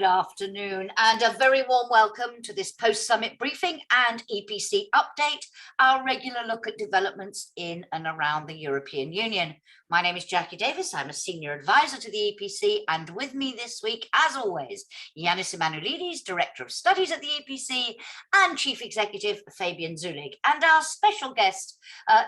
Good afternoon and a very warm welcome to this post-summit briefing and EPC update, our regular look at developments in and around the European Union. My name is Jacki Davis. I'm a senior advisor to the EPC, and with me this week, as always, Janis Emmanouilidis, Director of Studies at the EPC, and Chief Executive Fabian Zuleeg. And our special guest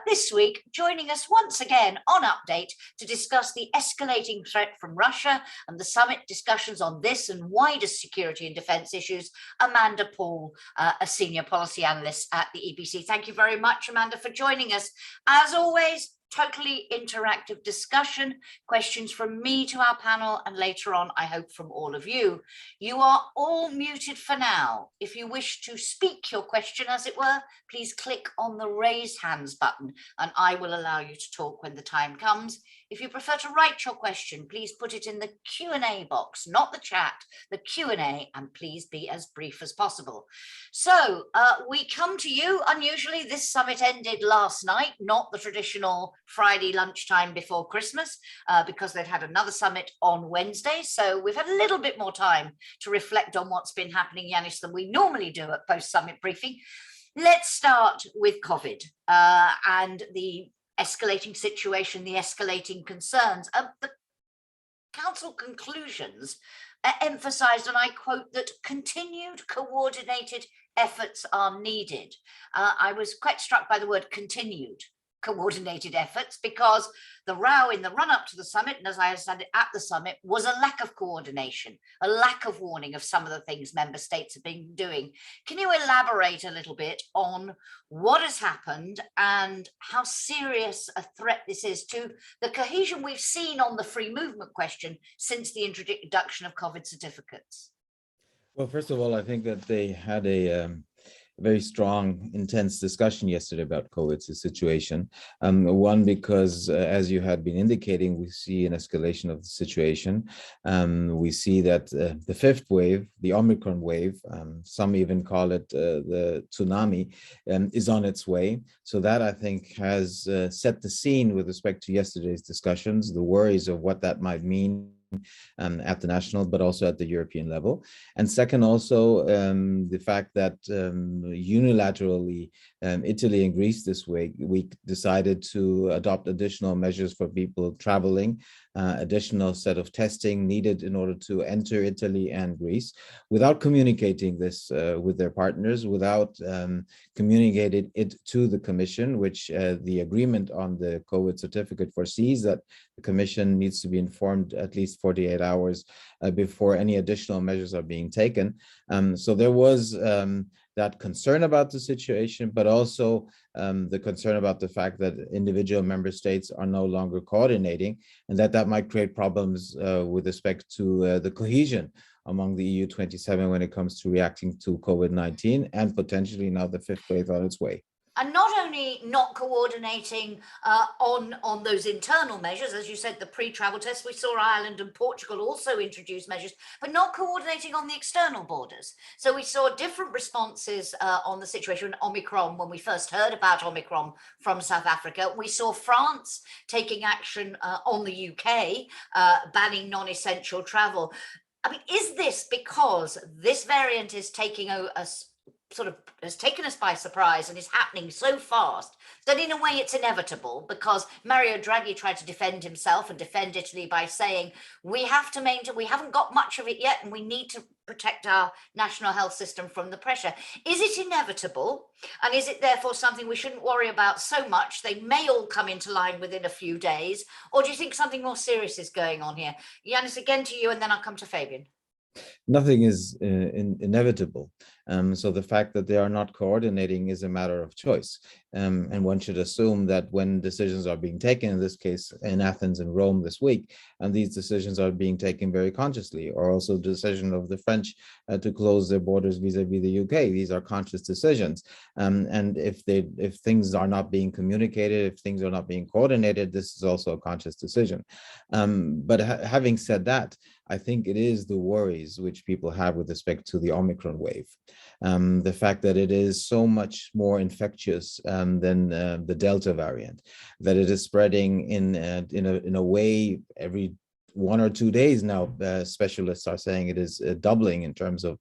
this week, joining us once again on Update to discuss the escalating threat from Russia and the summit discussions on this and wider security and defence issues, Amanda Paul, a senior policy analyst at the EPC. Thank you very much, Amanda, for joining us. As always, totally interactive discussion, questions from me to our panel, and later on, I hope, from all of you. You are all muted for now. If you wish to speak your question, as it were, please click on the raise hands button, and I will allow you to talk when the time comes. If you prefer to write your question, please put it in the Q&A box, not the chat, the Q&A, and please be as brief as possible. So we come to you, unusually, this summit ended last night, not the traditional Friday lunchtime before Christmas, because they'd had another summit on Wednesday. So we've had a little bit more time to reflect on what's been happening, Janis, than we normally do at post-summit briefing. Let's start with COVID and the escalating situation, the escalating concerns. The Council conclusions emphasised, and I quote, that continued coordinated efforts are needed. I was quite struck by the word continued coordinated efforts, because the row in the run-up to the summit, and as I understand it at the summit, was a lack of coordination, a lack of warning of some of the things member states have been doing. Can you elaborate a little bit on what has happened and how serious a threat this is to the cohesion we've seen on the free movement question since the introduction of COVID certificates? Well, first of all, I think that they had a very strong, intense discussion yesterday about COVID's situation. One, because as you had been indicating, we see an escalation of the situation. We see that the fifth wave, the Omicron wave, some even call it the tsunami, is on its way. So that, I think, has set the scene with respect to yesterday's discussions, the worries of what that might mean at the national, but also at the European level. And second, also the fact that unilaterally Italy and Greece this week decided to adopt additional measures for people traveling, additional set of testing needed in order to enter Italy and Greece, without communicating this with their partners, without communicating it to the Commission, which the agreement on the COVID certificate foresees that the Commission needs to be informed at least 48 hours before any additional measures are being taken. So there was that concern about the situation, but also the concern about the fact that individual member states are no longer coordinating, and that might create problems with respect to the cohesion among the EU 27 when it comes to reacting to COVID-19 and potentially now the fifth wave on its way. And not only not coordinating on those internal measures, as you said, the pre-travel tests, we saw Ireland and Portugal also introduce measures, but not coordinating on the external borders. So we saw different responses on the situation Omicron when we first heard about Omicron from South Africa. We saw France taking action on the UK, banning non-essential travel. I mean, is this because this variant is taking us, sort of has taken us by surprise and is happening so fast that in a way it's inevitable? Because Mario Draghi tried to defend himself and defend Italy by saying we have to maintain, we haven't got much of it yet and we need to protect our national health system from the pressure. Is it inevitable? And is it therefore something we shouldn't worry about so much? They may all come into line within a few days. Or do you think something more serious is going on here? Janis, again to you, and then I'll come to Fabian. Nothing is inevitable. So the fact that they are not coordinating is a matter of choice. And one should assume that when decisions are being taken, in this case in Athens and Rome this week, and these decisions are being taken very consciously, or also the decision of the French to close their borders vis-a-vis the UK. These are conscious decisions. And if things are not being communicated, if things are not being coordinated, this is also a conscious decision. But having said that, I think it is the worries which people have with respect to the Omicron wave. The fact that it is so much more infectious than the Delta variant, that it is spreading in a way every 1 or 2 days now, specialists are saying it is doubling in terms of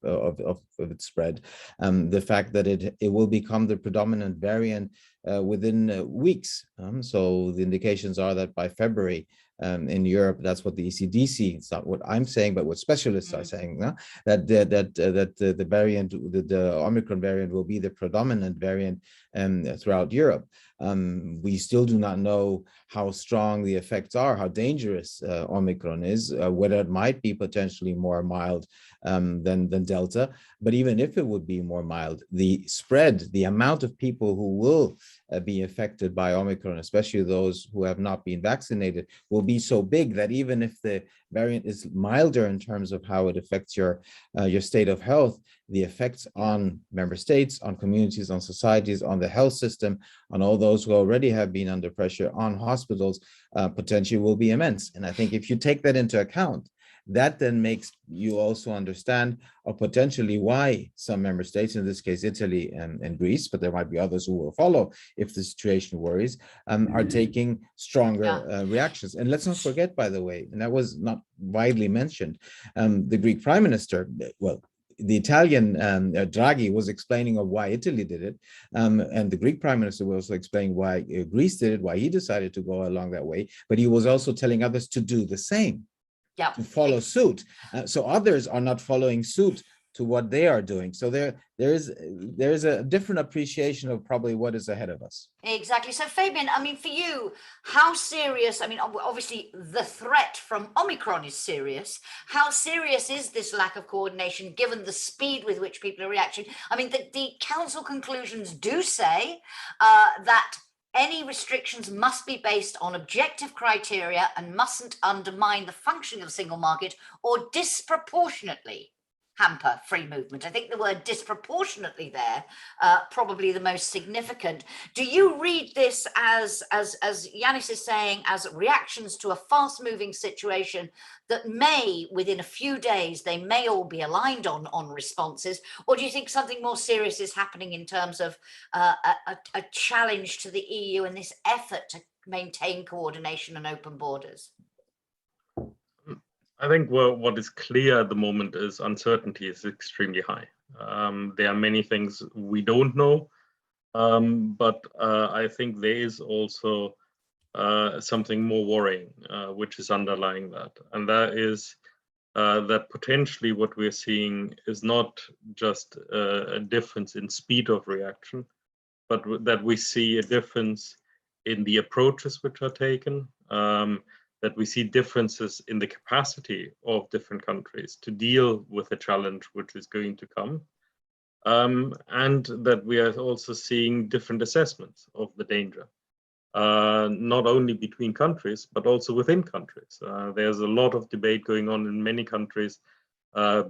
its spread. The fact that it will become the predominant variant within weeks. So the indications are that by February in Europe, that's what the ECDC, it's not what I'm saying, but what specialists are saying, that the variant, the Omicron variant will be the predominant variant throughout Europe. We still do not know how strong the effects are, how dangerous Omicron is, whether it might be potentially more mild than Delta. But even if it would be more mild, the spread, the amount of people who will be affected by Omicron, especially those who have not been vaccinated, will be so big that even if the variant is milder in terms of how it affects your state of health, the effects on member states, on communities, on societies, on the health system, on all those who already have been under pressure, on hospitals, potentially will be immense. And I think if you take that into account, that then makes you also understand potentially why some member states, in this case Italy and Greece, but there might be others who will follow if the situation worries, are taking stronger reactions. And let's not forget, by the way, and that was not widely mentioned, the Greek Prime Minister, well, the Italian Draghi was explaining of why Italy did it, and the Greek Prime Minister was also explaining why Greece did it, why he decided to go along that way, but he was also telling others to do the same. To follow suit. So others are not following suit to what they are doing. So there is a different appreciation of probably what is ahead of us. Exactly. So Fabian, I mean, for you, how serious, I mean, obviously the threat from Omicron is serious. How serious is this lack of coordination given the speed with which people are reacting? I mean, the council conclusions do say that any restrictions must be based on objective criteria and mustn't undermine the functioning of the single market or disproportionately hamper free movement. I think the word disproportionately there, probably the most significant. Do you read this as Janis is saying, as reactions to a fast moving situation that may, within a few days, they may all be aligned on responses? Or do you think something more serious is happening in terms of a challenge to the EU and this effort to maintain coordination and open borders? I think what is clear at the moment is uncertainty is extremely high. There are many things we don't know, but I think there is also something more worrying, which is underlying that. And that is that potentially what we're seeing is not just a difference in speed of reaction, but that we see a difference in the approaches which are taken, that we see differences in the capacity of different countries to deal with the challenge which is going to come, and that we are also seeing different assessments of the danger, not only between countries, but also within countries. There's a lot of debate going on in many countries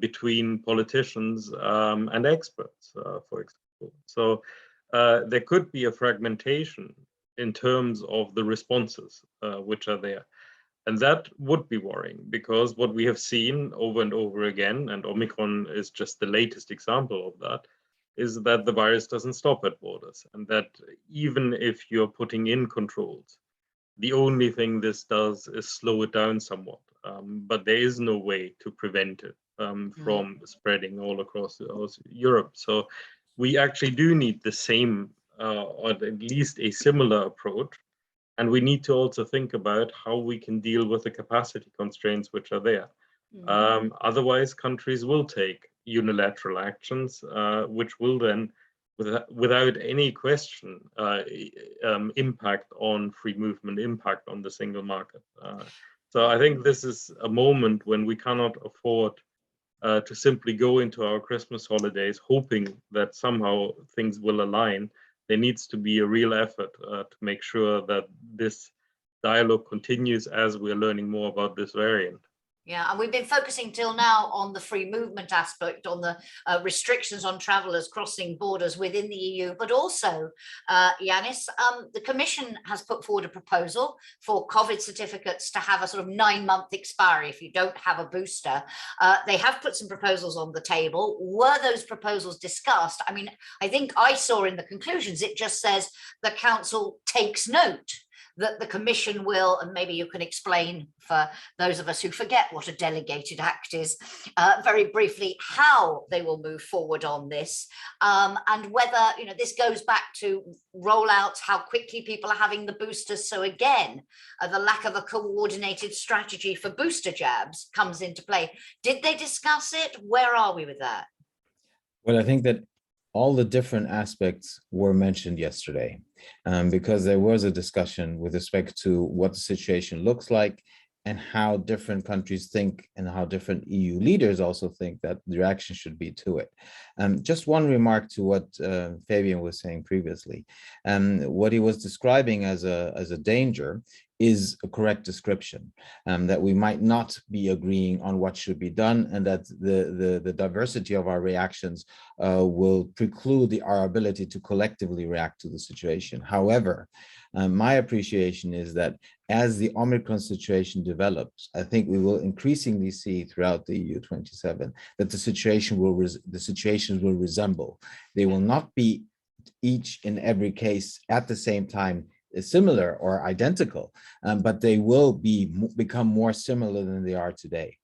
between politicians and experts, for example. So there could be a fragmentation in terms of the responses which are there. And that would be worrying, because what we have seen over and over again, and Omicron is just the latest example of that, is that the virus doesn't stop at borders, and that even if you're putting in controls, the only thing this does is slow it down somewhat. But there is no way to prevent it from spreading all across Europe. So we actually do need the same, or at least a similar approach. And we need to also think about how we can deal with the capacity constraints which are there. Otherwise, countries will take unilateral actions, which will then, without any question, impact on free movement, impact on the single market. So I think this is a moment when we cannot afford to simply go into our Christmas holidays hoping that somehow things will align. There needs to be a real effort to make sure that this dialogue continues as we're learning more about this variant. Yeah, and we've been focusing till now on the free movement aspect, on the restrictions on travellers crossing borders within the EU, but also, Janis, the Commission has put forward a proposal for COVID certificates to have a sort of 9-month expiry if you don't have a booster. They have put some proposals on the table. Were those proposals discussed? I mean, I think I saw in the conclusions, it just says the Council takes note that the Commission will, and maybe you can explain for those of us who forget what a delegated act is, very briefly, how they will move forward on this, and whether, you know, this goes back to rollouts, how quickly people are having the boosters. So again, the lack of a coordinated strategy for booster jabs comes into play. Did they discuss it? Where are we with that? Well, I think that all the different aspects were mentioned yesterday, because there was a discussion with respect to what the situation looks like and how different countries think and how different EU leaders also think that the reaction should be to it. Just one remark to what Fabian was saying previously. What he was describing as a danger is a correct description, that we might not be agreeing on what should be done, and that the diversity of our reactions will preclude our ability to collectively react to the situation. However, my appreciation is that as the Omicron situation develops, I think we will increasingly see throughout the EU 27 that the situations will resemble. They will not be each in every case at the same time similar or identical, but they will become more similar than they are today.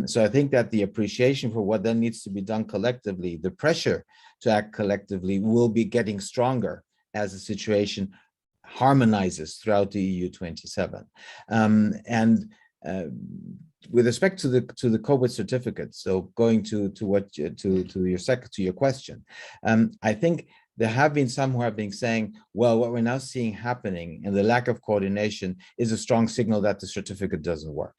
So I think that the appreciation for what then needs to be done collectively, the pressure to act collectively, will be getting stronger as the situation harmonizes throughout the EU 27. With respect to the COVID certificate, so going to your question, I think there have been some who have been saying, well, what we're now seeing happening and the lack of coordination is a strong signal that the certificate doesn't work.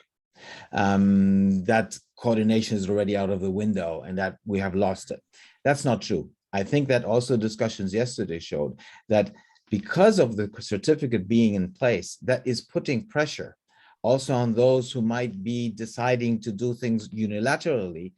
That coordination is already out of the window and that we have lost it. That's not true. I think that also discussions yesterday showed that because of the certificate being in place, that is putting pressure also on those who might be deciding to do things unilaterally,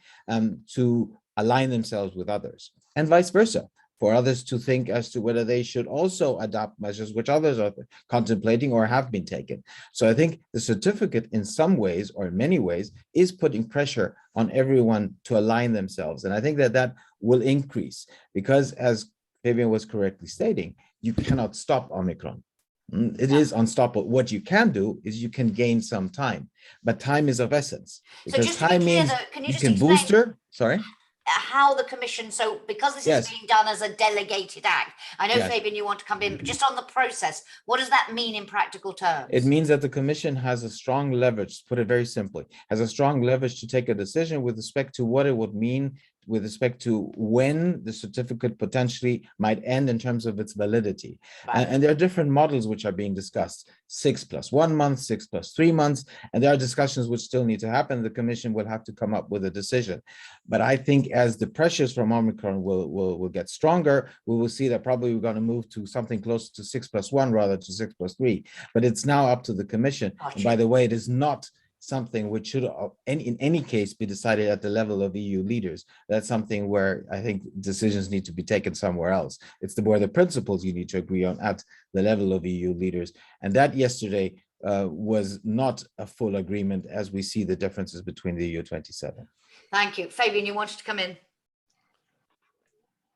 to align themselves with others, and vice versa, for others to think as to whether they should also adopt measures which others are contemplating or have been taken. So I think the certificate in some ways, or in many ways, is putting pressure on everyone to align themselves. And I think that that will increase because, as Fabian was correctly stating, you cannot stop Omicron. It is unstoppable. What you can do is you can gain some time, but time is of essence. Because so time means you can booster, sorry? How the Commission, so because this is being done as a delegated act, I know, Fabian, you want to come in, but just on the process, what does that mean in practical terms? It means that the Commission has a strong leverage, to put it very simply, has a strong leverage to take a decision with respect to what it would mean with respect to when the certificate potentially might end in terms of its validity. Right. And there are different models which are being discussed, 6 + 1 month, 6 + 3 months, and there are discussions which still need to happen. The Commission will have to come up with a decision. But I think as the pressures from Omicron will get stronger, we will see that probably we're going to move to something close to 6 + 1 rather to 6 + 3. But it's now up to the Commission. Gotcha. And by the way, it is not something which should in any case be decided at the level of EU leaders. That's something where I think decisions need to be taken somewhere else. It's where the principles you need to agree on at the level of EU leaders. And that yesterday was not a full agreement as we see the differences between the EU 27. Thank you. Fabian, you wanted to come in?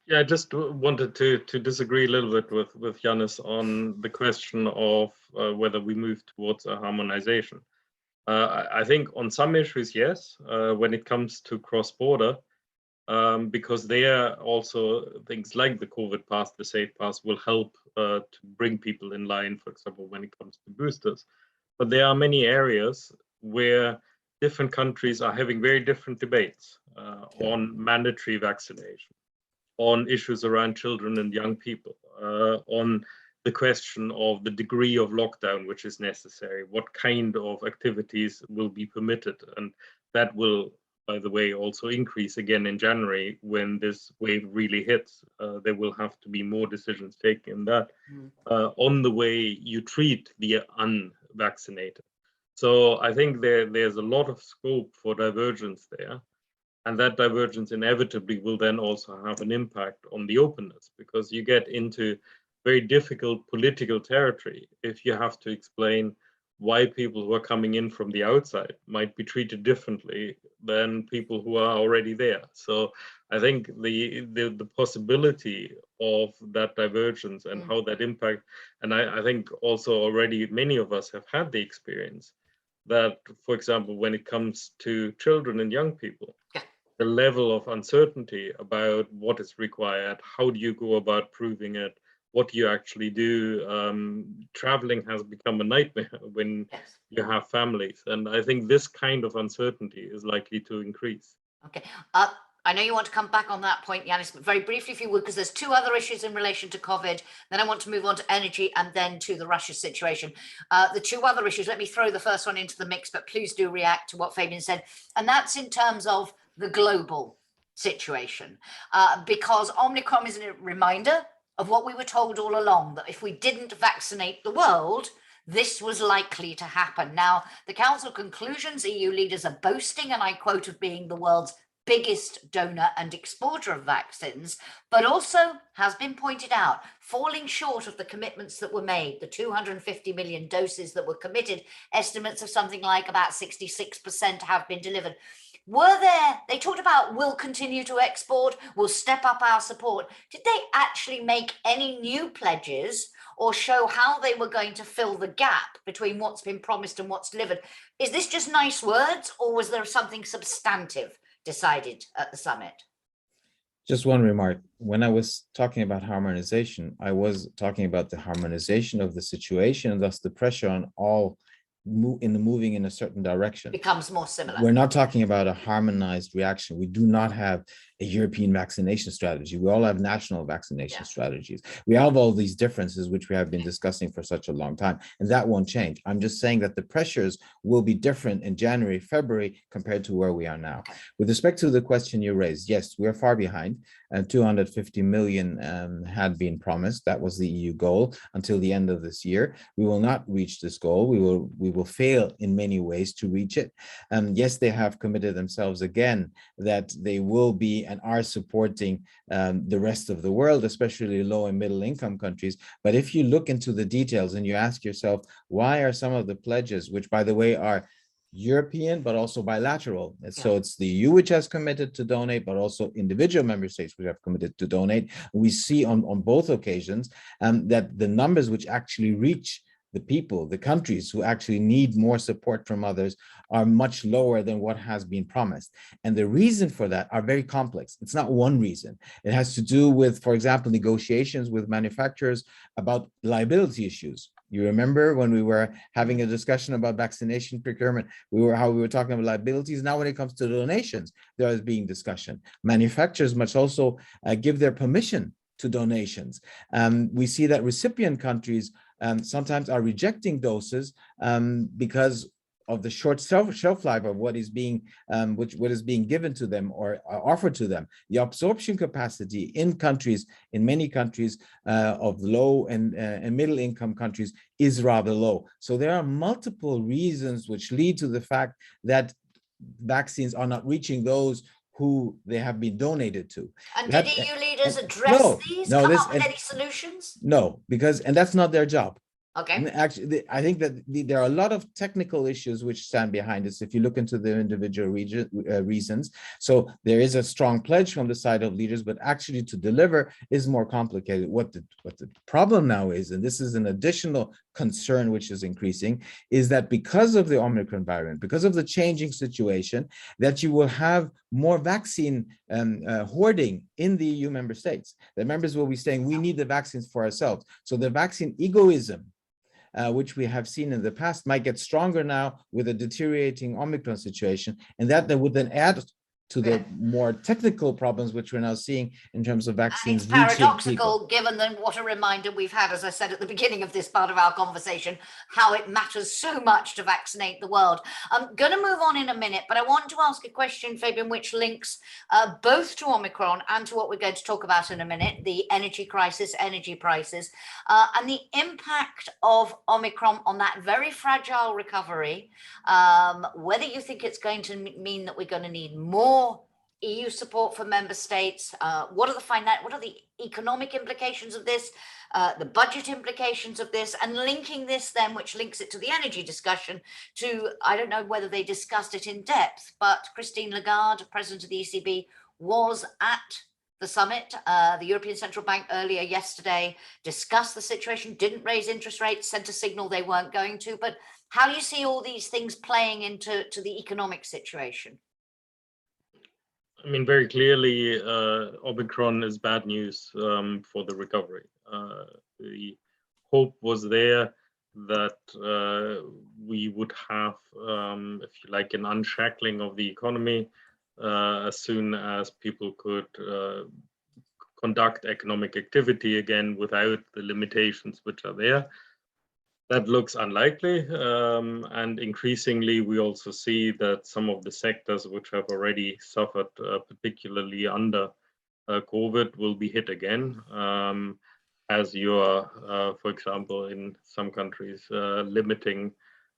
Yeah, I just wanted to disagree a little bit with Janis on the question of whether we move towards a harmonization. I think on some issues, yes, when it comes to cross-border, because there also things like the COVID pass, the safe pass will help to bring people in line, for example, when it comes to boosters. But there are many areas where different countries are having very different debates on mandatory vaccination, on issues around children and young people, on the question of the degree of lockdown which is necessary, what kind of activities will be permitted. And that will, by the way, also increase again in January when this wave really hits. There will have to be more decisions taken in that on the way you treat the unvaccinated. So I think there's a lot of scope for divergence there. And that divergence inevitably will then also have an impact on the openness, because you get into very difficult political territory if you have to explain why people who are coming in from the outside might be treated differently than people who are already there. So I think the possibility of that divergence and how that impact, and I think also already many of us have had the experience that, for example, when it comes to children and young people, the level of uncertainty about what is required, how do you go about proving it, what you actually do. Traveling has become a nightmare when you have families. And I think this kind of uncertainty is likely to increase. Okay. I know you want to come back on that point, Janis, but very briefly, if you would, because there's two other issues in relation to COVID. Then I want to move on to energy and then to the Russia situation. The two other issues, let me throw the first one into the mix, but please do react to what Fabian said. And that's in terms of the global situation, because Omicron is a reminder of what we were told all along, that if we didn't vaccinate the world, this was likely to happen. Now, the Council conclusions, EU leaders are boasting, and I quote, of being the world's biggest donor and exporter of vaccines, but also has been pointed out, falling short of the commitments that were made, the 250 million doses that were committed, estimates of something like about 66% have been delivered. They talked about we'll continue to export, we'll step up our support. Did they actually make any new pledges or show how they were going to fill the gap between what's been promised and what's delivered? Is this just nice words, or was there something substantive decided at the summit? Just one remark. When I was talking about harmonization, I was talking about the harmonization of the situation and thus the pressure on all moving in a certain direction. Becomes more similar. We're not talking about a harmonized reaction. We do not have a European vaccination strategy. We all have national vaccination strategies. We have all these differences, which we have been discussing for such a long time, and that won't change. I'm just saying that the pressures will be different in January, February, compared to where we are now. With respect to the question you raised, yes, we're far behind. 250 million had been promised. That was the EU goal until the end of this year. We will not reach this goal. We will fail in many ways to reach it. Yes, they have committed themselves again that they will be and are supporting the rest of the world, especially low and middle income countries. But if you look into the details and you ask yourself, why are some of the pledges, which by the way are European, but also bilateral. So it's the EU which has committed to donate, but also individual member states which have committed to donate. We see on both occasions that the numbers which actually reach the people, the countries who actually need more support from others are much lower than what has been promised. And the reason for that are very complex. It's not one reason. It has to do with, for example, negotiations with manufacturers about liability issues. You remember when we were having a discussion about vaccination procurement, how we were talking about liabilities. Now, when it comes to donations, there is being discussion. Manufacturers must also give their permission to donations. We see that recipient countries sometimes are rejecting doses because of the short shelf life of what is being given to them or offered to them. The absorption capacity in many countries of low and middle income countries is rather low. So there are multiple reasons which lead to the fact that vaccines are not reaching those who they have been donated to. And did EU leaders address these? Come up with any solutions? No, and that's not their job. Okay. Actually, I think that there are a lot of technical issues which stand behind this if you look into the individual reasons. So there is a strong pledge from the side of leaders, but actually to deliver is more complicated. What the problem now is, and this is an additional concern which is increasing, is that because of the Omicron variant, because of the changing situation, that you will have more vaccine hoarding in the EU member states. The members will be saying, we need the vaccines for ourselves. So the vaccine egoism, which we have seen in the past, might get stronger now with a deteriorating Omicron situation, and that would then add to the more technical problems which we're now seeing in terms of vaccines. And it's paradoxical, given then what a reminder we've had, as I said at the beginning of this part of our conversation, how it matters so much to vaccinate the world. I'm going to move on in a minute, but I want to ask a question, Fabian, which links both to Omicron and to what we're going to talk about in a minute, the energy crisis, energy prices, and the impact of Omicron on that very fragile recovery, whether you think it's going to mean that we're going to need more EU support for member states? What are the economic implications of this? The budget implications of this, and linking this then, which links it to the energy discussion, to, I don't know whether they discussed it in depth, but Christine Lagarde, President of the ECB, was at the summit. The European Central Bank earlier yesterday discussed the situation, didn't raise interest rates, sent a signal they weren't going to. But how do you see all these things playing into the economic situation? I mean, very clearly, Omicron is bad news for the recovery. The hope was there that we would have, if you like, an unshackling of the economy as soon as people could conduct economic activity again without the limitations which are there. That looks unlikely, and increasingly we also see that some of the sectors which have already suffered particularly under COVID will be hit again, as you are, for example, in some countries, limiting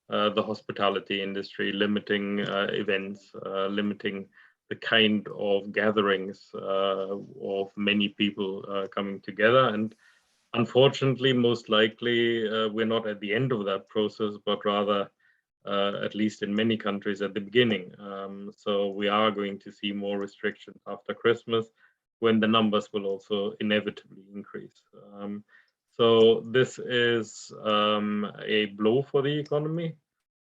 the hospitality industry, limiting events, limiting the kind of gatherings of many people coming together. And unfortunately, most likely, we're not at the end of that process, but rather, at least in many countries, at the beginning. So we are going to see more restrictions after Christmas, when the numbers will also inevitably increase. So this is a blow for the economy.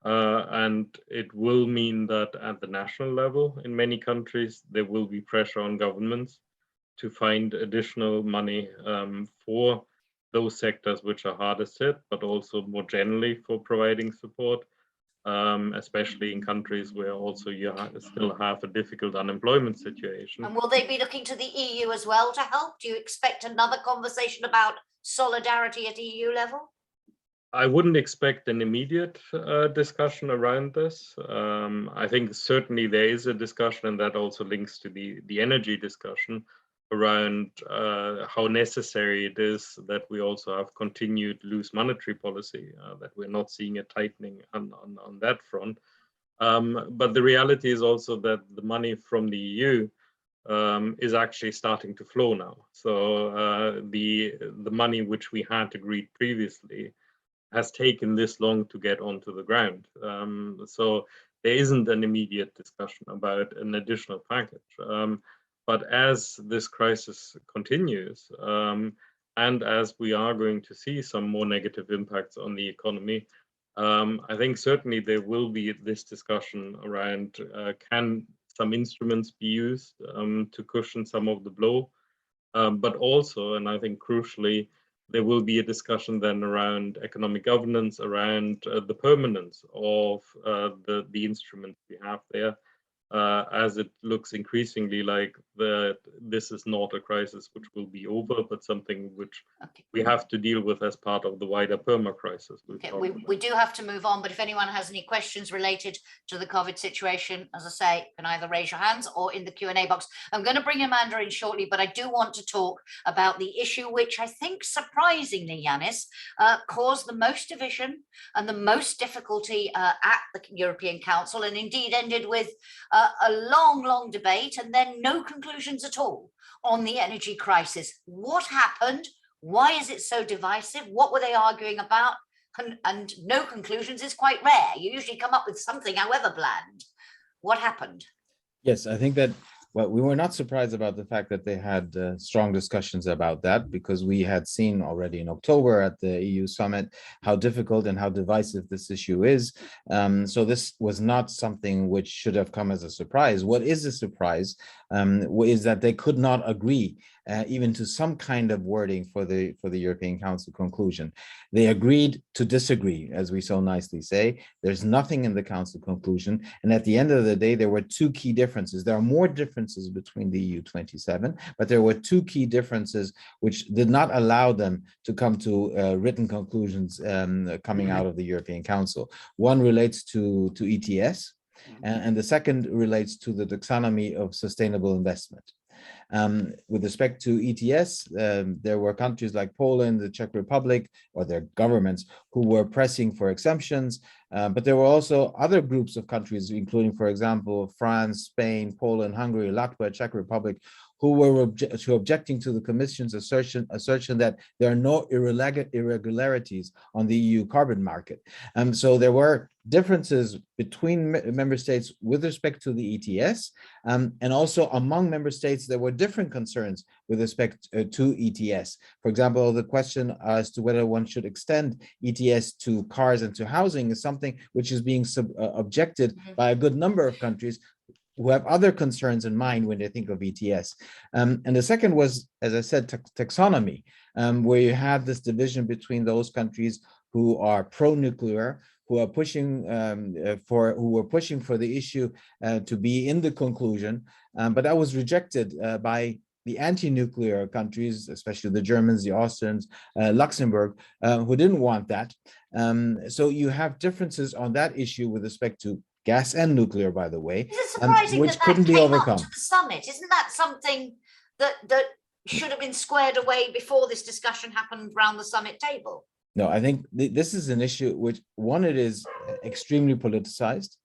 And it will mean that at the national level, in many countries, there will be pressure on governments to find additional money for those sectors which are hardest hit, but also more generally for providing support, especially in countries where also you still have a difficult unemployment situation. And will they be looking to the EU as well to help? Do you expect another conversation about solidarity at EU level? I wouldn't expect an immediate discussion around this. I think certainly there is a discussion, and that also links to the energy discussion around how necessary it is that we also have continued loose monetary policy, that we're not seeing a tightening on that front. But the reality is also that the money from the EU is actually starting to flow now. So the money which we had agreed previously has taken this long to get onto the ground. So there isn't an immediate discussion about an additional package. But as this crisis continues, and as we are going to see some more negative impacts on the economy, I think certainly there will be this discussion around can some instruments be used to cushion some of the blow, but also, and I think crucially, there will be a discussion then around economic governance, around the permanence of the instruments we have there, as it looks increasingly like this is not a crisis which will be over, but something which we have to deal with as part of the wider perma crisis. Okay, we do have to move on, but if anyone has any questions related to the COVID situation, as I say, you can either raise your hands or in the Q&A box. I'm going to bring Amanda in shortly, but I do want to talk about the issue which I think surprisingly, Janis, caused the most division and the most difficulty at the European Council, and indeed ended with a long debate and then no conclusions at all on the energy crisis. What happened? Why is it so divisive? What were they arguing about? And no conclusions is quite rare. You usually come up with something, however bland. What happened? Yes, I think that, well, we were not surprised about the fact that they had strong discussions about that, because we had seen already in October at the EU summit how difficult and how divisive this issue is. So this was not something which should have come as a surprise. What is a surprise is that they could not agree even to some kind of wording for the European Council conclusion. They agreed to disagree, as we so nicely say. There's nothing in the Council conclusion. And at the end of the day, there were two key differences. There are more differences between the EU 27, but there were two key differences which did not allow them to come to written conclusions coming out of the European Council. One relates to ETS, and the second relates to the taxonomy of sustainable investment. With respect to ETS, there were countries like Poland, the Czech Republic, or their governments, who were pressing for exemptions. But there were also other groups of countries, including, for example, France, Spain, Poland, Hungary, Latvia, Czech Republic, who were objecting to the Commission's assertion that there are no irregularities on the EU carbon market. So there were differences between member states with respect to the ETS, and also among member states there were different concerns with respect to ETS. For example, the question as to whether one should extend ETS to cars and to housing is something which is being objected by a good number of countries who have other concerns in mind when they think of ETS. And the second was, as I said, taxonomy, where you have this division between those countries who are pro-nuclear, who are pushing for the issue to be in the conclusion, but that was rejected by the anti-nuclear countries, especially the Germans, the Austrians, Luxembourg, who didn't want that. So you have differences on that issue with respect to gas and nuclear, by the way, is it surprising which that couldn't be came overcome. up to the summit? Isn't that something that should have been squared away before this discussion happened around the summit table? No, I think this is an issue which, one, it is extremely politicized.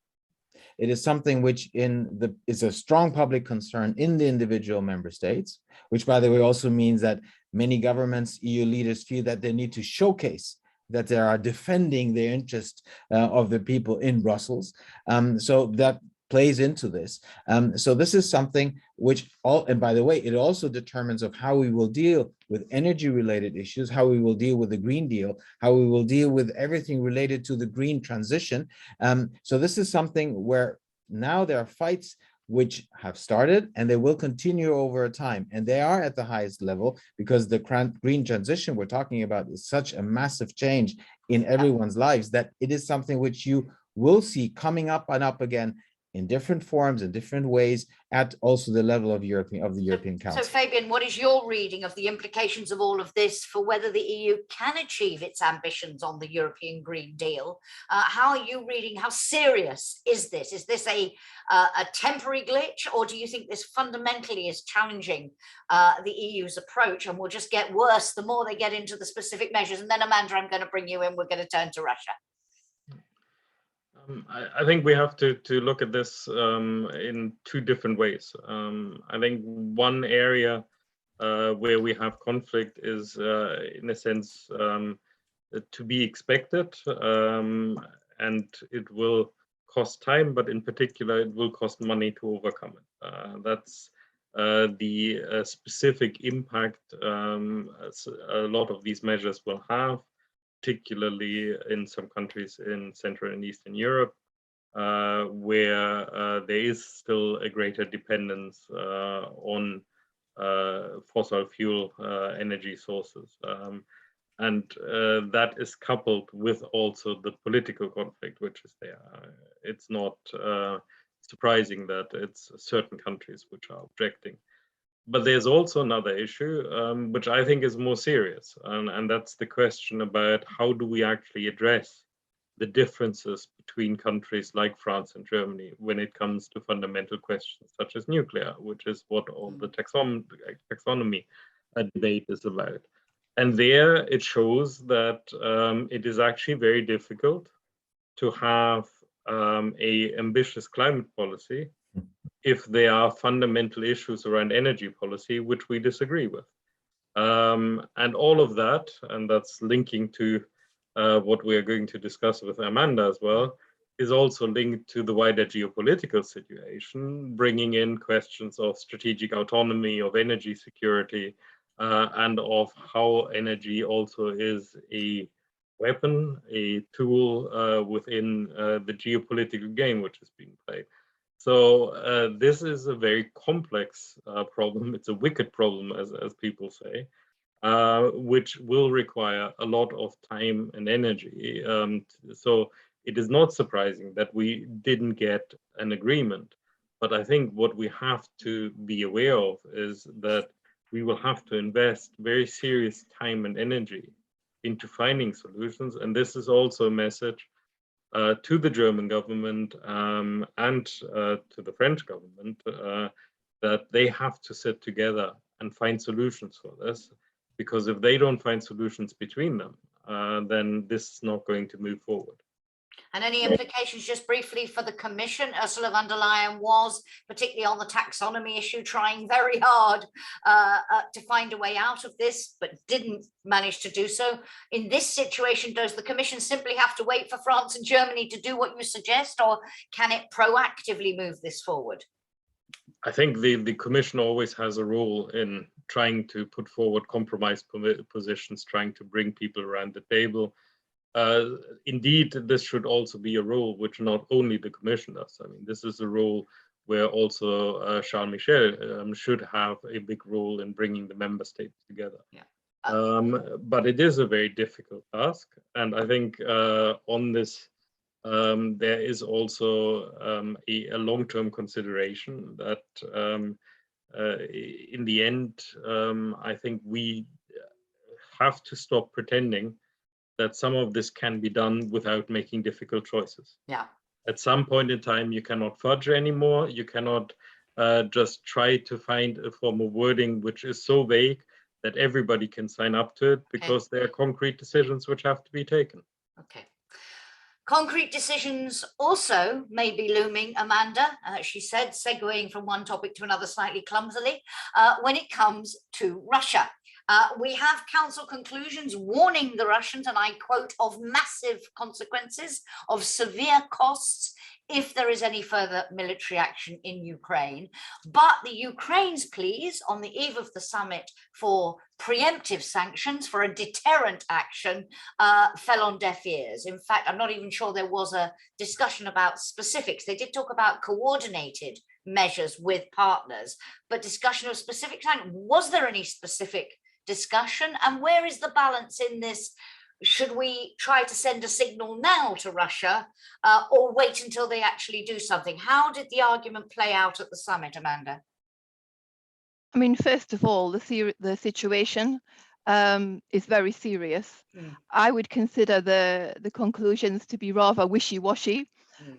It is something which is a strong public concern in the individual member states, which, by the way, also means that many governments, EU leaders feel that they need to showcase that they are defending the interest of the people in Brussels. So that plays into this. So this is something which and by the way, it also determines of how we will deal with energy related issues, how we will deal with the Green Deal, how we will deal with everything related to the green transition. So this is something where now there are fights which have started and they will continue over time. And they are at the highest level because the green transition we're talking about is such a massive change in everyone's lives that it is something which you will see coming up and up again in different forms, in different ways, at also the level of the European Council. So Fabian, what is your reading of the implications of all of this for whether the EU can achieve its ambitions on the European Green Deal? How are you reading, how serious is this? Is this a temporary glitch, or do you think this fundamentally is challenging the EU's approach and will just get worse the more they get into the specific measures? And then Amanda, I'm going to bring you in, we're going to turn to Russia. I think we have to look at this in two different ways. I think one area where we have conflict is, in a sense, to be expected, and it will cost time, but in particular, it will cost money to overcome it. That's the specific impact a lot of these measures will have, particularly in some countries in Central and Eastern Europe, where there is still a greater dependence on fossil fuel energy sources. And that is coupled with also the political conflict, which is there. It's not surprising that it's certain countries which are objecting. But there's also another issue, which I think is more serious, and that's the question about how do we actually address the differences between countries like France and Germany when it comes to fundamental questions such as nuclear, which is what all the taxonomy debate is about. And there it shows that it is actually very difficult to have a ambitious climate policy if there are fundamental issues around energy policy which we disagree with. And all of that, and that's linking to what we are going to discuss with Amanda as well, is also linked to the wider geopolitical situation, bringing in questions of strategic autonomy, of energy security, and of how energy also is a weapon, a tool within the geopolitical game which is being played. So this is a very complex problem. It's a wicked problem, as people say, which will require a lot of time and energy. So it is not surprising that we didn't get an agreement. But I think what we have to be aware of is that we will have to invest very serious time and energy into finding solutions. And this is also a message to the German government and to the French government that they have to sit together and find solutions for this, because if they don't find solutions between them, then this is not going to move forward. And any implications, just briefly, for the Commission? Ursula von der Leyen was, particularly on the taxonomy issue, trying very hard to find a way out of this, but didn't manage to do so. In this situation, does the Commission simply have to wait for France and Germany to do what you suggest, or can it proactively move this forward? I think the Commission always has a role in trying to put forward compromise positions, trying to bring people around the table. Indeed, this should also be a role which not only the Commission does. I mean, this is a role where also Charles Michel should have a big role in bringing the member states together. Yeah. But it is a very difficult task. And I think on this, there is also a long-term consideration that in the end, I think we have to stop pretending that some of this can be done without making difficult choices. Yeah. At some point in time, you cannot fudge anymore. You cannot just try to find a form of wording which is so vague that everybody can sign up to it, because there are concrete decisions which have to be taken. Okay. Concrete decisions also may be looming, Amanda, she said, segueing from one topic to another slightly clumsily, when it comes to Russia. We have council conclusions warning the Russians, and I quote, of massive consequences, of severe costs if there is any further military action in Ukraine. But the Ukraine's pleas on the eve of the summit for preemptive sanctions, for a deterrent action, fell on deaf ears. In fact, I'm not even sure there was a discussion about specifics. They did talk about coordinated measures with partners, but discussion of specific sanctions. Was there any specific discussion, and where is the balance in this? Should we try to send a signal now to Russia or wait until they actually do something? How did the argument play out at the summit, Amanda? I mean, first of all, the situation is very serious. I would consider the conclusions to be rather wishy-washy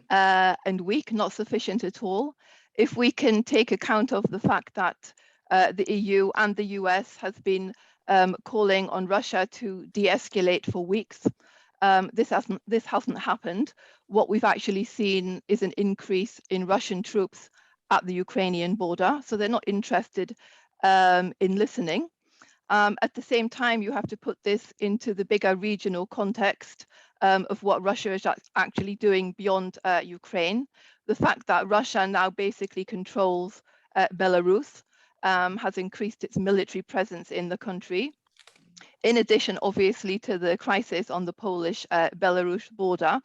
and weak, not sufficient at all. If we can take account of the fact that the EU and the US has been calling on Russia to de-escalate for weeks. This hasn't happened. What we've actually seen is an increase in Russian troops at the Ukrainian border, so they're not interested in listening. At the same time, you have to put this into the bigger regional context of what Russia is actually doing beyond Ukraine. The fact that Russia now basically controls Belarus, has increased its military presence in the country. In addition, obviously, to the crisis on the Polish-Belarus border,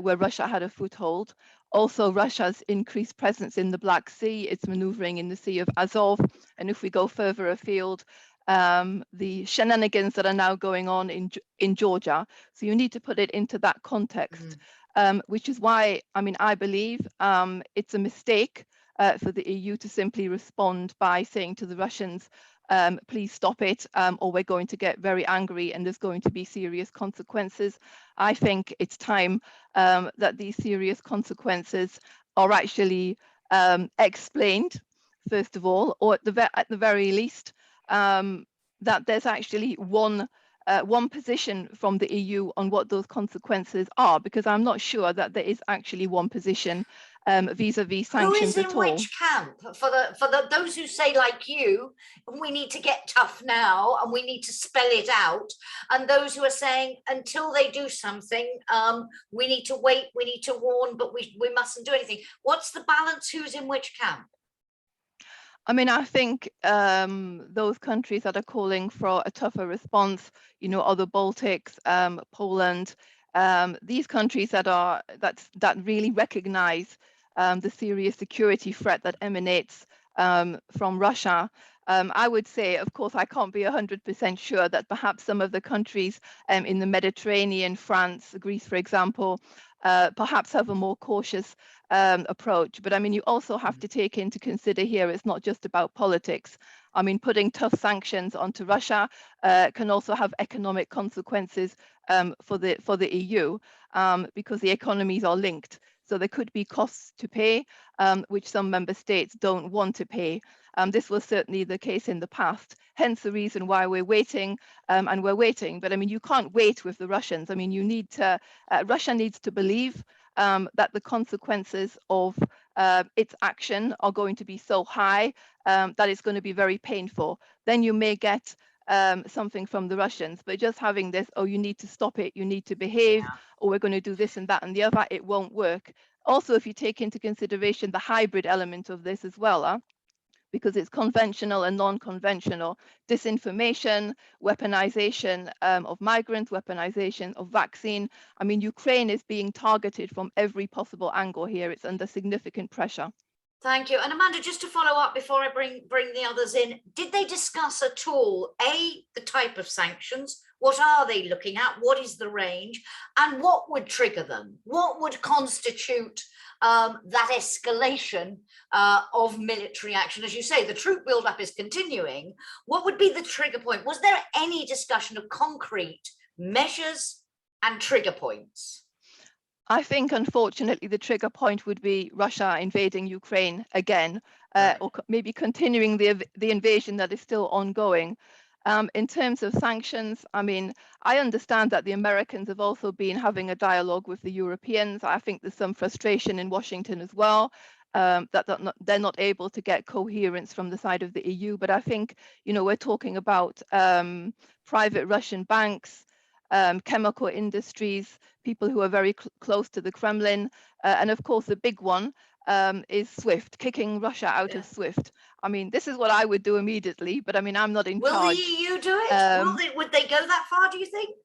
where Russia had a foothold. Also, Russia's increased presence in the Black Sea, its maneuvering in the Sea of Azov. And if we go further afield, the shenanigans that are now going on in Georgia. So you need to put it into that context, which is why, I mean, I believe it's a mistake for the EU to simply respond by saying to the Russians, please stop it, or we're going to get very angry and there's going to be serious consequences. I think it's time that these serious consequences are actually explained, first of all, or at the very least, that there's actually one position from the EU on what those consequences are, because I'm not sure that there is actually one position vis-a-vis sanctions at all. Who is in which camp? For those who say, like you, we need to get tough now and we need to spell it out, and those who are saying until they do something, we need to wait, we need to warn, but we mustn't do anything. What's the balance? Who's in which camp? I mean, I think those countries that are calling for a tougher response, you know, are the Baltics, Poland, these countries that really recognize the serious security threat that emanates from Russia. I would say, of course, I can't be 100% sure that perhaps some of the countries in the Mediterranean, France, Greece, for example, perhaps have a more cautious approach. But I mean, you also have to take into consider here, it's not just about politics. I mean, putting tough sanctions onto Russia can also have economic consequences for the EU, because the economies are linked. So there could be costs to pay, which some member states don't want to pay. This was certainly the case in the past, hence the reason why we're waiting, and we're waiting. But I mean, you can't wait with the Russians. I mean, you need to, Russia needs to believe that the consequences of its action are going to be so high that it's going to be very painful. Then you may get something from the Russians, but just having this, oh, you need to stop it, you need to behave, or we're going to do this and that and the other, it won't work. Also, if you take into consideration the hybrid element of this as well, because it's conventional and non-conventional, disinformation, weaponization of migrants, weaponization of vaccine. I mean, Ukraine is being targeted from every possible angle here. It's under significant pressure. Thank you. And Amanda, just to follow up before I bring the others in, did they discuss at all, the type of sanctions? What are they looking at? What is the range? And what would trigger them? What would constitute that escalation of military action? As you say, the troop buildup is continuing. What would be the trigger point? Was there any discussion of concrete measures and trigger points? I think, unfortunately, the trigger point would be Russia invading Ukraine again, or maybe continuing the invasion that is still ongoing. In terms of sanctions, I mean, I understand that the Americans have also been having a dialogue with the Europeans. I think there's some frustration in Washington as well, that they're not able to get coherence from the side of the EU. But I think, you know, we're talking about private Russian banks, chemical industries, people who are very close to the Kremlin, and of course the big one is SWIFT, kicking Russia out of SWIFT. I mean, this is what I would do immediately, but I mean, I'm not in charge. Will the EU do it? Would they go that far, do you think?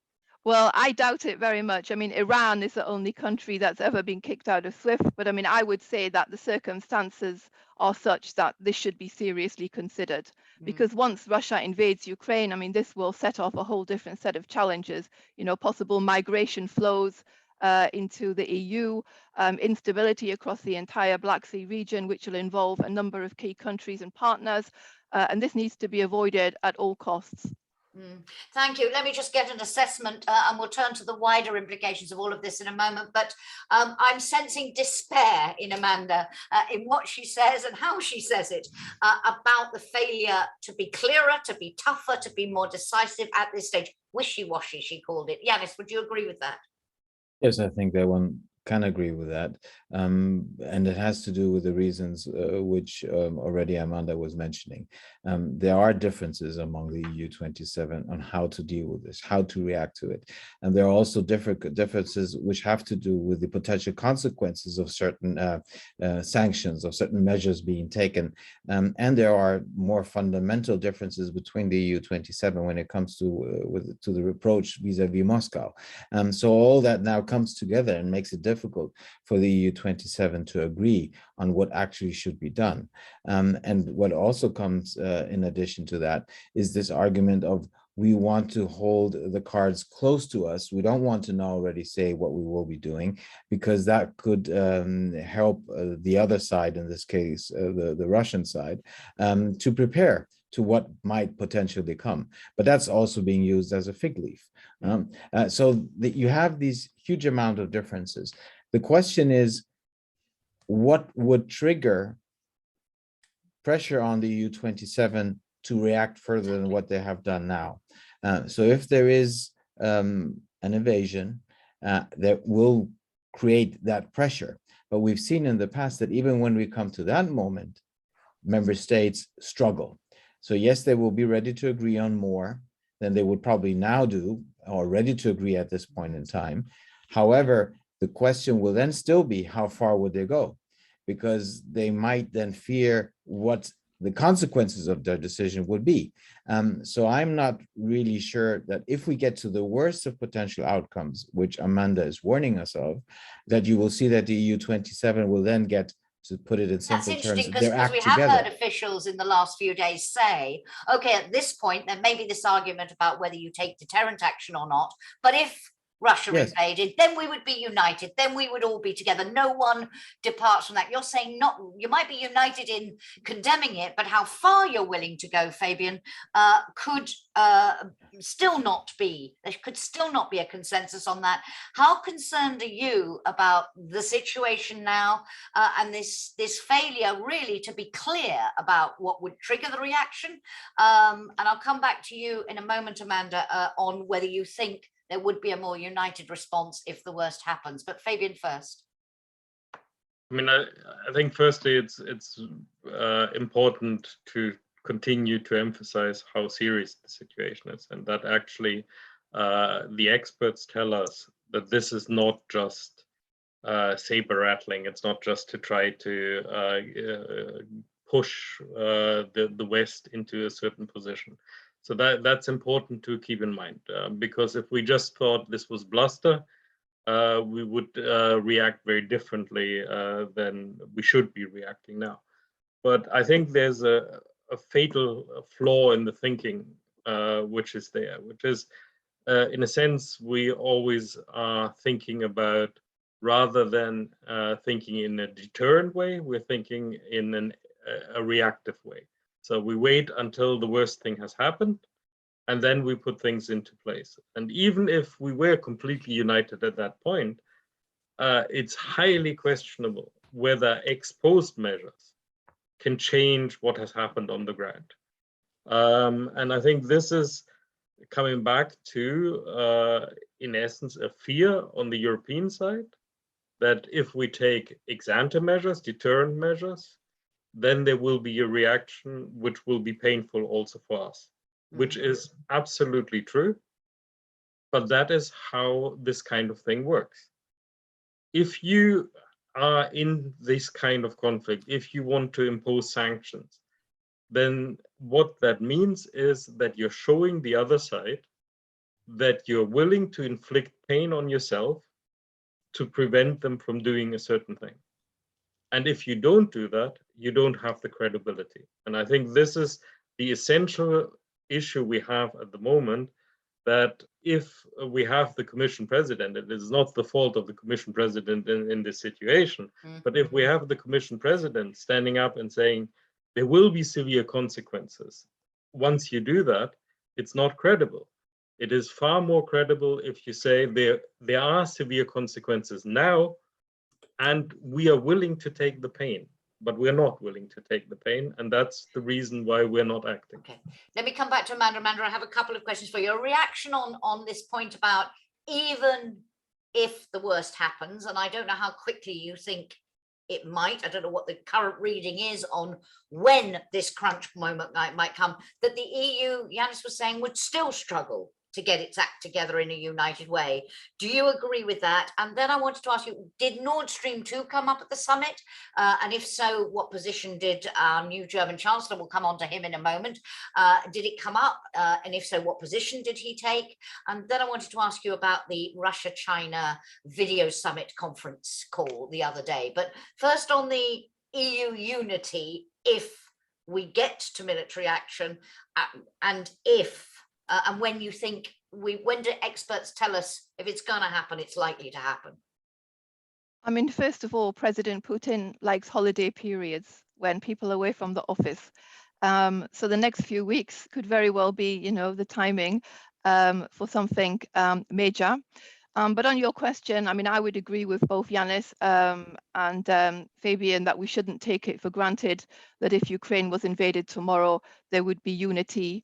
Well, I doubt it very much. I mean, Iran is the only country that's ever been kicked out of SWIFT, but I mean, I would say that the circumstances are such that this should be seriously considered. Because once Russia invades Ukraine, I mean, this will set off a whole different set of challenges, you know, possible migration flows into the EU, instability across the entire Black Sea region, which will involve a number of key countries and partners, and this needs to be avoided at all costs. Thank you. Let me just get an assessment and we'll turn to the wider implications of all of this in a moment. But I'm sensing despair in Amanda in what she says and how she says it about the failure to be clearer, to be tougher, to be more decisive at this stage. Wishy-washy, she called it. Janis, would you agree with that? Yes, I think that one can agree with that. And it has to do with the reasons which already Amanda was mentioning. There are differences among the EU 27 on how to deal with this, how to react to it. And there are also differences which have to do with the potential consequences of certain sanctions, of certain measures being taken. And there are more fundamental differences between the EU 27 when it comes to the approach vis-a-vis Moscow. So all that now comes together and makes it difficult for the EU 27 to agree on what actually should be done. And what also comes in addition to that is this argument of we want to hold the cards close to us. We don't want to now already say what we will be doing, because that could help the other side, in this case, the Russian side, to prepare to what might potentially come. But that's also being used as a fig leaf. So you have these huge amount of differences. The question is, what would trigger pressure on the EU 27 to react further than what they have done now? So if there is an invasion, that will create that pressure. But we've seen in the past that even when we come to that moment, member states struggle. So yes, they will be ready to agree on more than they would probably now do, or ready to agree at this point in time. However, the question will then still be, how far would they go? Because they might then fear what the consequences of their decision would be. So I'm not really sure that if we get to the worst of potential outcomes, which Amanda is warning us of, that you will see that the EU 27 will then get, to put it in simple terms, because we have heard officials in the last few days say, okay, at this point, there may be this argument about whether you take deterrent action or not, but if Russia Yes. invaded, then we would be united, then we would all be together. No one departs from that. You're saying not, you might be united in condemning it, but how far you're willing to go, Fabian, could still not be, there could still not be a consensus on that. How concerned are you about the situation now and this failure really to be clear about what would trigger the reaction? And I'll come back to you in a moment, Amanda, on whether you think there would be a more united response if the worst happens. But Fabian first. I mean, I think firstly, it's important to continue to emphasize how serious the situation is, and that actually the experts tell us that this is not just saber rattling. It's not just to try to push the West into a certain position. So that's important to keep in mind, because if we just thought this was bluster, we would react very differently than we should be reacting now. But I think there's a fatal flaw in the thinking which is there, which is, in a sense, we always are thinking about, rather than thinking in a deterrent way, we're thinking in a reactive way. So we wait until the worst thing has happened, and then we put things into place. And even if we were completely united at that point, it's highly questionable whether ex post measures can change what has happened on the ground. And I think this is coming back to, in essence, a fear on the European side, that if we take ex ante measures, deterrent measures, then there will be a reaction which will be painful also for us, which is absolutely true. But that is how this kind of thing works. If you are in this kind of conflict, if you want to impose sanctions, then what that means is that you're showing the other side that you're willing to inflict pain on yourself to prevent them from doing a certain thing. And if you don't do that, you don't have the credibility. And I think this is the essential issue we have at the moment, that if we have the Commission President, it is not the fault of the Commission President in this situation, but if we have the Commission President standing up and saying there will be severe consequences, once you do that, it's not credible. It is far more credible if you say there are severe consequences now, and we are willing to take the pain, but we're not willing to take the pain, and that's the reason why we're not acting. Okay, let me come back to Amanda. Amanda, I have a couple of questions for you. A reaction on this point about even if the worst happens, and I don't know how quickly you think it might, I don't know what the current reading is on when this crunch moment might come, that the EU, Janis was saying, would still struggle to get its act together in a united way. Do you agree with that? And then I wanted to ask you, did Nord Stream 2 come up at the summit? And if so, what position did our new German Chancellor, we'll come on to him in a moment, did it come up? And if so, what position did he take? And then I wanted to ask you about the Russia-China video summit conference call the other day. But first on the EU unity, if we get to military action, and if and when you think when do experts tell us if it's going to happen, it's likely to happen? I mean, first of all, President Putin likes holiday periods when people are away from the office. So the next few weeks could very well be, the timing for something major. But on your question, I mean, I would agree with both Janis and Fabian that we shouldn't take it for granted that if Ukraine was invaded tomorrow, there would be unity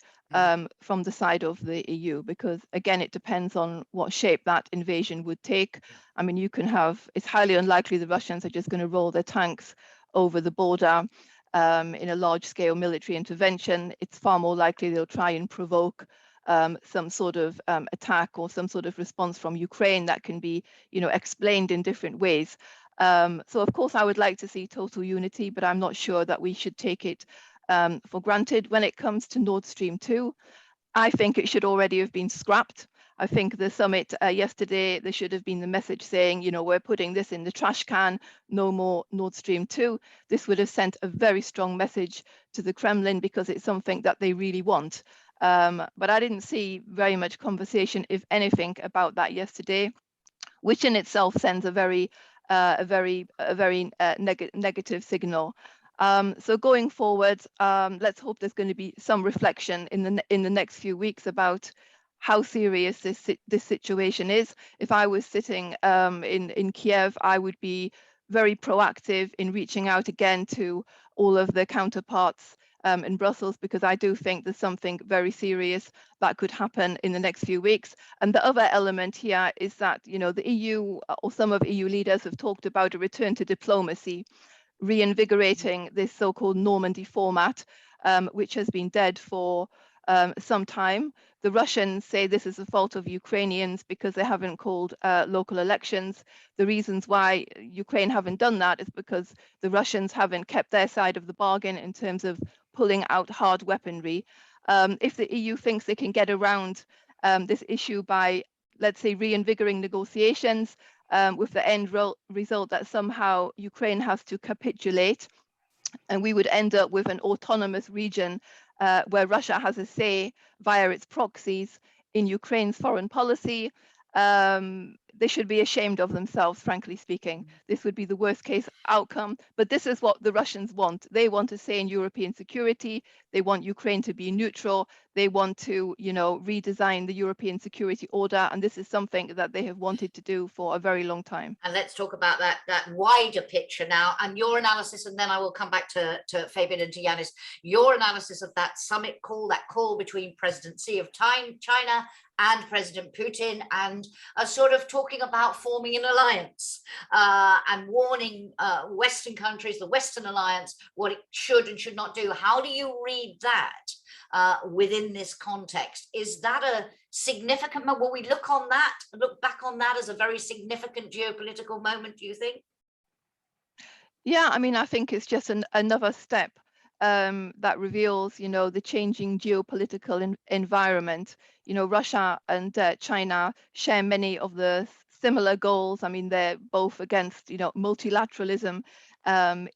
from the side of the EU, because again, it depends on what shape that invasion would take. I mean, it's highly unlikely the Russians are just going to roll their tanks over the border in a large scale military intervention. It's far more likely they'll try and provoke some sort of attack or some sort of response from Ukraine that can be, explained in different ways. So of course, I would like to see total unity, but I'm not sure that we should take it for granted. When it comes to Nord Stream 2, I think it should already have been scrapped. I think the summit yesterday, there should have been the message saying, we're putting this in the trash can, no more Nord Stream 2. This would have sent a very strong message to the Kremlin, because it's something that they really want. But I didn't see very much conversation, if anything, about that yesterday, which in itself sends a very negative signal. So going forward, let's hope there's going to be some reflection in the next few weeks about how serious this situation is. If I was sitting in Kiev, I would be very proactive in reaching out again to all of the counterparts in Brussels, because I do think there's something very serious that could happen in the next few weeks. And the other element here is that, you know, the EU or some of EU leaders have talked about a return to diplomacy, reinvigorating this so-called Normandy format, which has been dead for some time. The Russians say this is the fault of Ukrainians because they haven't called local elections. The reasons why Ukraine haven't done that is because the Russians haven't kept their side of the bargain in terms of pulling out hard weaponry. If the EU thinks they can get around this issue by, let's say, reinvigorating negotiations with the end result that somehow Ukraine has to capitulate, and we would end up with an autonomous region where Russia has a say via its proxies in Ukraine's foreign policy, they should be ashamed of themselves, frankly speaking. This would be the worst case outcome, but this is what the Russians want. They want to say in European security, they want Ukraine to be neutral, they want to, you know, redesign the European security order, and this is something that they have wanted to do for a very long time. And let's talk about that wider picture now, and your analysis, and then I will come back to Fabian and to Janis. Your analysis of that summit call, that call between President Xi of China and President Putin, and sort of talking about forming an alliance and warning Western countries, the Western alliance, what it should and should not do. How do you read that within this context? Is that a significant moment? Will we look back on that as a very significant geopolitical moment, do you think? Yeah, I mean, I think it's just another step that reveals, you know, the changing geopolitical environment. You know, Russia and China share many of the similar goals. I mean, they're both against, you know, multilateralism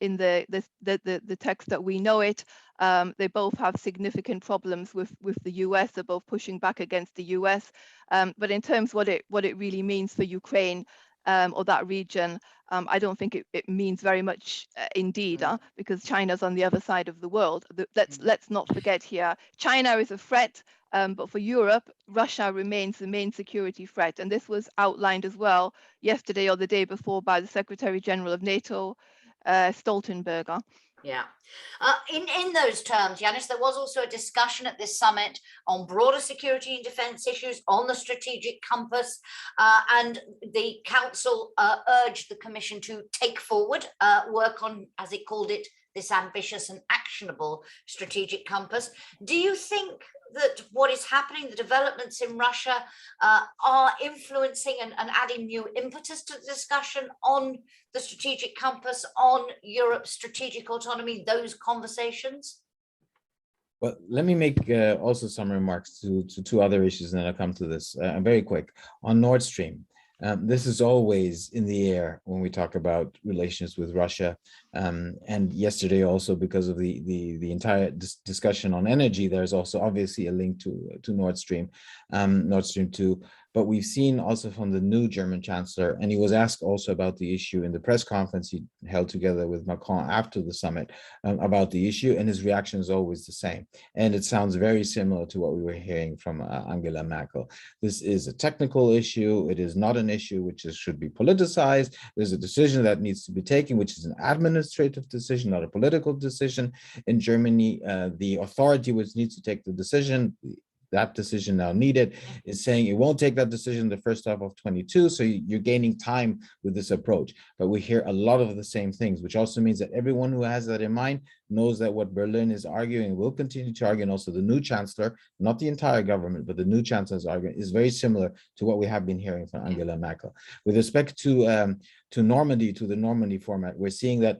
in the text that we know it. They both have significant problems with the US. They're both pushing back against the US. But in terms of what it really means for Ukraine or that region, I don't think it means very much indeed, because China's on the other side of the world. Let's not forget here, China is a threat, but for Europe, Russia remains the main security threat. And this was outlined as well yesterday or the day before by the Secretary General of NATO, Stoltenberg. Yeah. In those terms, Janis, there was also a discussion at this summit on broader security and defense issues, on the strategic compass, and the council urged the commission to take forward work on, as it called it, this ambitious and actionable strategic compass. Do you think that what is happening, the developments in Russia, are influencing and adding new impetus to the discussion on the strategic compass, on Europe's strategic autonomy, those conversations? Well, let me make also some remarks to two other issues, and then I'll come to this very quick. On Nord Stream, this is always in the air when we talk about relations with Russia. And yesterday also, because of the entire discussion on energy, there's also obviously a link to Nord Stream 2. But we've seen also from the new German chancellor, and he was asked also about the issue in the press conference he held together with Macron after the summit about the issue, and his reaction is always the same. And it sounds very similar to what we were hearing from Angela Merkel. This is a technical issue. It is not an issue which should be politicized. There's a decision that needs to be taken, which is an administrative decision, not a political decision. In Germany, the authority which needs to take the decision, that decision now needed, is saying it won't take that decision the first half of 22, so you're gaining time with this approach. But we hear a lot of the same things, which also means that everyone who has that in mind knows that what Berlin is arguing, will continue to argue, and also the new chancellor, not the entire government, but the new chancellor's argument is very similar to what we have been hearing from Angela Merkel. With respect to Normandy, to the Normandy format, we're seeing that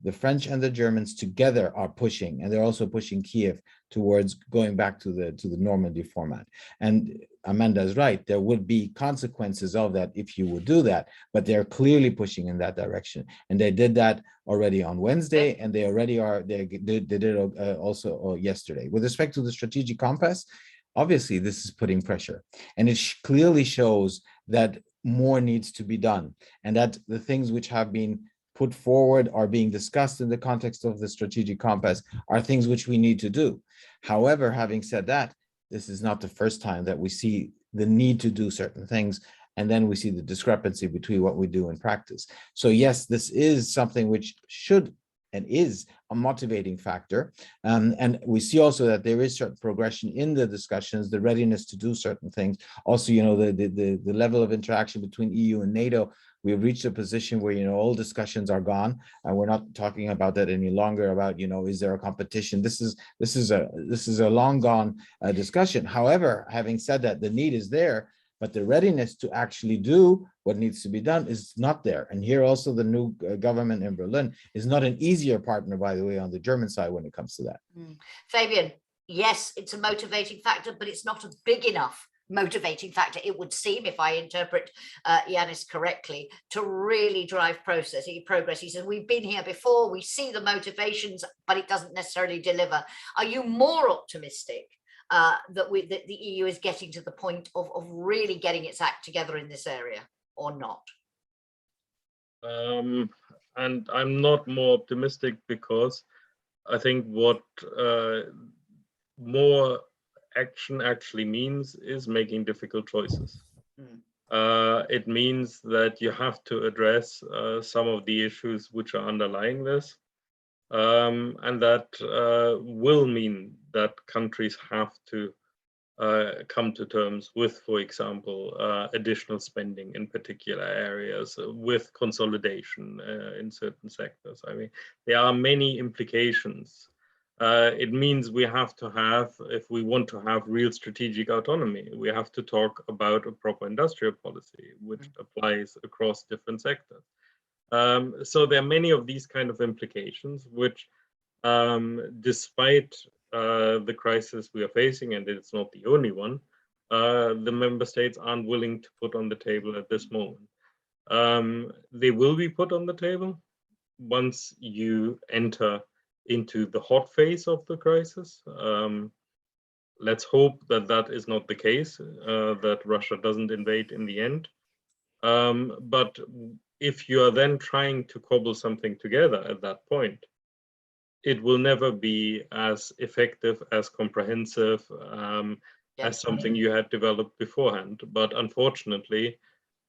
the French and the Germans together are pushing, and they're also pushing Kiev towards going back to the Normandy format. And Amanda is right, there would be consequences of that if you would do that, but they're clearly pushing in that direction. And they did that already on Wednesday, and they already are, they did it also yesterday. With respect to the strategic compass, obviously this is putting pressure, and it clearly shows that more needs to be done, and that the things which have been put forward are being discussed in the context of the strategic compass are things which we need to do. However, having said that, this is not the first time that we see the need to do certain things, and then we see the discrepancy between what we do in practice. So yes, this is something which should and is a motivating factor. And we see also that there is certain progression in the discussions, the readiness to do certain things. Also, you know, the level of interaction between EU and NATO, we've reached a position where, you know, all discussions are gone, and we're not talking about that any longer about, you know, is there a competition? This is a long gone discussion. However, having said that, the need is there, but the readiness to actually do what needs to be done is not there. And here also the new government in Berlin is not an easier partner, by the way, on the German side when it comes to that. Fabian, yes, it's a motivating factor, but it's not a big enough motivating factor, it would seem, if I interpret Janis correctly, to really drive progress. He says, we've been here before, we see the motivations, but it doesn't necessarily deliver. Are you more optimistic that the EU is getting to the point of really getting its act together in this area, or not? And I'm not more optimistic, because I think what more action actually means is making difficult choices. It means that you have to address some of the issues which are underlying this. And that will mean that countries have to come to terms with, for example, additional spending in particular areas, with consolidation in certain sectors. I mean, there are many implications. It means we have to have, if we want to have real strategic autonomy, we have to talk about a proper industrial policy, which applies across different sectors. So there are many of these kind of implications, which, despite the crisis we are facing, and it's not the only one, the member states aren't willing to put on the table at this moment. They will be put on the table once you enter into the hot phase of the crisis. Let's hope that that is not the case, that Russia doesn't invade in the end. But if you are then trying to cobble something together at that point, it will never be as effective, as comprehensive, as something you had developed beforehand. But unfortunately,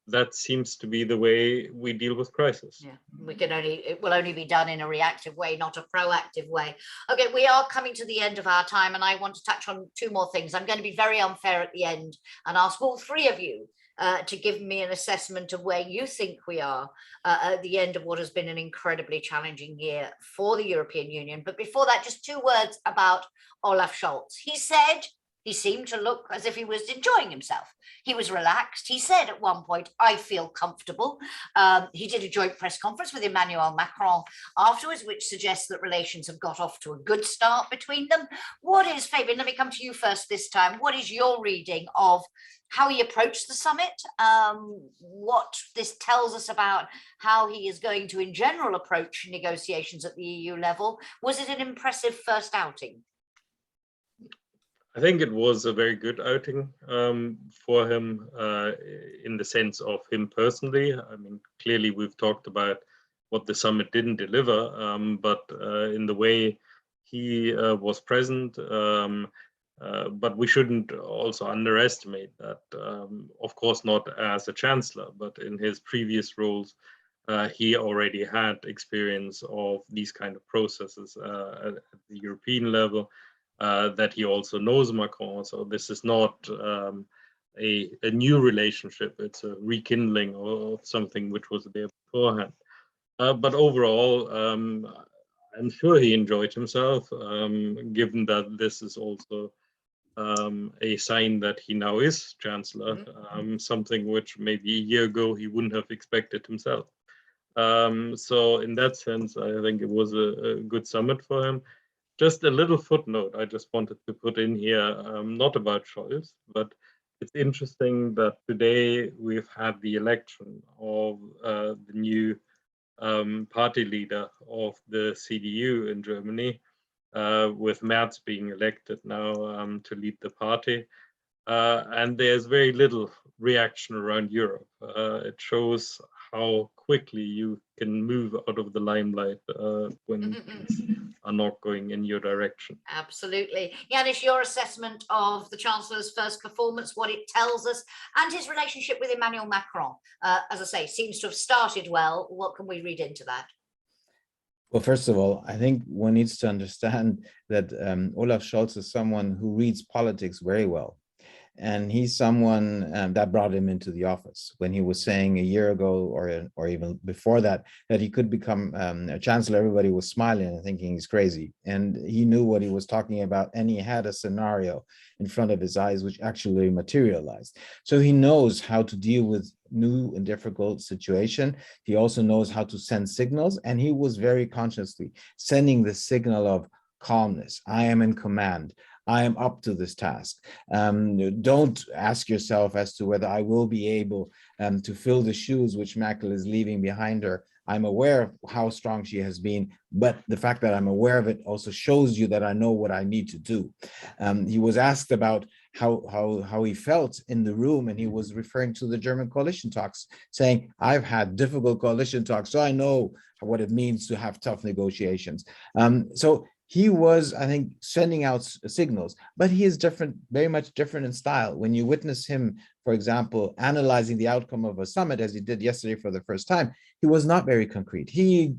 that seems to be the way we deal with crisis. Yeah, it will only be done in a reactive way, not a proactive way. Okay, we are coming to the end of our time, and I want to touch on two more things. I'm going to be very unfair at the end and ask all three of you to give me an assessment of where you think we are at the end of what has been an incredibly challenging year for the European Union. But before that, just two words about Olaf Scholz. He said, he seemed to look as if he was enjoying himself. He was relaxed. He said at one point, I feel comfortable. He did a joint press conference with Emmanuel Macron afterwards, which suggests that relations have got off to a good start between them. What is, Fabian, let me come to you first this time. What is your reading of how he approached the summit? What this tells us about how he is going to, in general, approach negotiations at the EU level? Was it an impressive first outing? I think it was a very good outing for him in the sense of him personally. I mean, clearly we've talked about what the summit didn't deliver, but in the way he was present. But we shouldn't also underestimate that, of course, not as a chancellor, but in his previous roles, he already had experience of these kind of processes at the European level. That he also knows Macron, so this is not a new relationship, it's a rekindling of something which was there beforehand. But overall, I'm sure he enjoyed himself, given that this is also a sign that he now is Chancellor, something which maybe a year ago he wouldn't have expected himself. So in that sense, I think it was a good summit for him. Just a little footnote I just wanted to put in here, not about Scholz, but it's interesting that today we've had the election of the new party leader of the CDU in Germany, with Merz being elected now to lead the party. And there's very little reaction around Europe. It shows how quickly you can move out of the limelight when things are not going in your direction. Absolutely. Janis, your assessment of the Chancellor's first performance, what it tells us, and his relationship with Emmanuel Macron, as I say, seems to have started well. What can we read into that? Well, first of all, I think one needs to understand that Olaf Scholz is someone who reads politics very well. And he's someone that brought him into the office when he was saying a year ago or even before that he could become a chancellor. Everybody was smiling and thinking he's crazy. And he knew what he was talking about. And he had a scenario in front of his eyes, which actually materialized. So he knows how to deal with new and difficult situation. He also knows how to send signals. And he was very consciously sending the signal of calmness. I am in command. I am up to this task. Don't ask yourself as to whether I will be able to fill the shoes which Merkel is leaving behind her. I'm aware of how strong she has been, but the fact that I'm aware of it also shows you that I know what I need to do. He was asked about how he felt in the room, and he was referring to the German coalition talks, saying, I've had difficult coalition talks, so I know what it means to have tough negotiations. So he was, I think, sending out signals, but he is different, very much different in style. When you witness him, for example, analyzing the outcome of a summit, as he did yesterday for the first time, he was not very concrete. He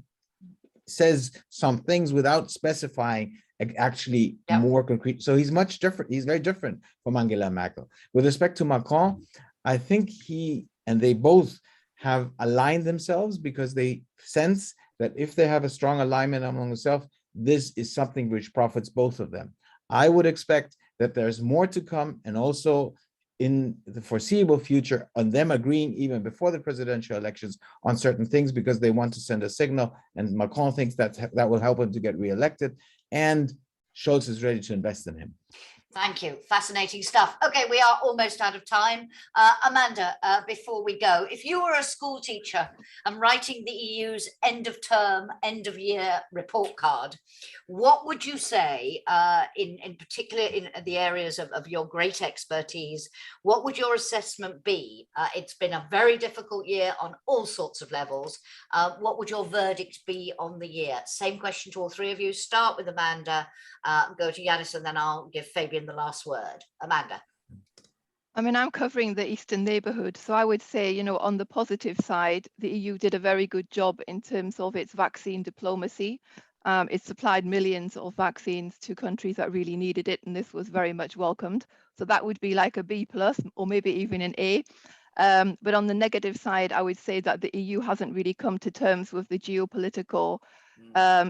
says some things without specifying actually more concrete. So he's much different. He's very different from Angela Merkel. With respect to Macron, I think he and they both have aligned themselves because they sense that if they have a strong alignment among themselves, this is something which profits both of them. I would expect that there's more to come, and also in the foreseeable future on them agreeing even before the presidential elections on certain things, because they want to send a signal, and Macron thinks that will help him to get reelected, and Scholz is ready to invest in him. Thank you. Fascinating stuff. Okay, we are almost out of time. Amanda, before we go, if you were a school teacher and writing the EU's end of term, end of year report card, what would you say, in particular in the areas of your great expertise, what would your assessment be? It's been a very difficult year on all sorts of levels. What would your verdict be on the year? Same question to all three of you. Start with Amanda, go to Janis, and then I'll give Fabian the last word. Amanda. I mean, I'm covering the Eastern neighborhood, so I would say, you know, on the positive side, the EU did a very good job in terms of its vaccine diplomacy. It supplied millions of vaccines to countries that really needed it, and this was very much welcomed. So that would be like a B+, or maybe even an A. But on the negative side, I would say that the EU hasn't really come to terms with the geopolitical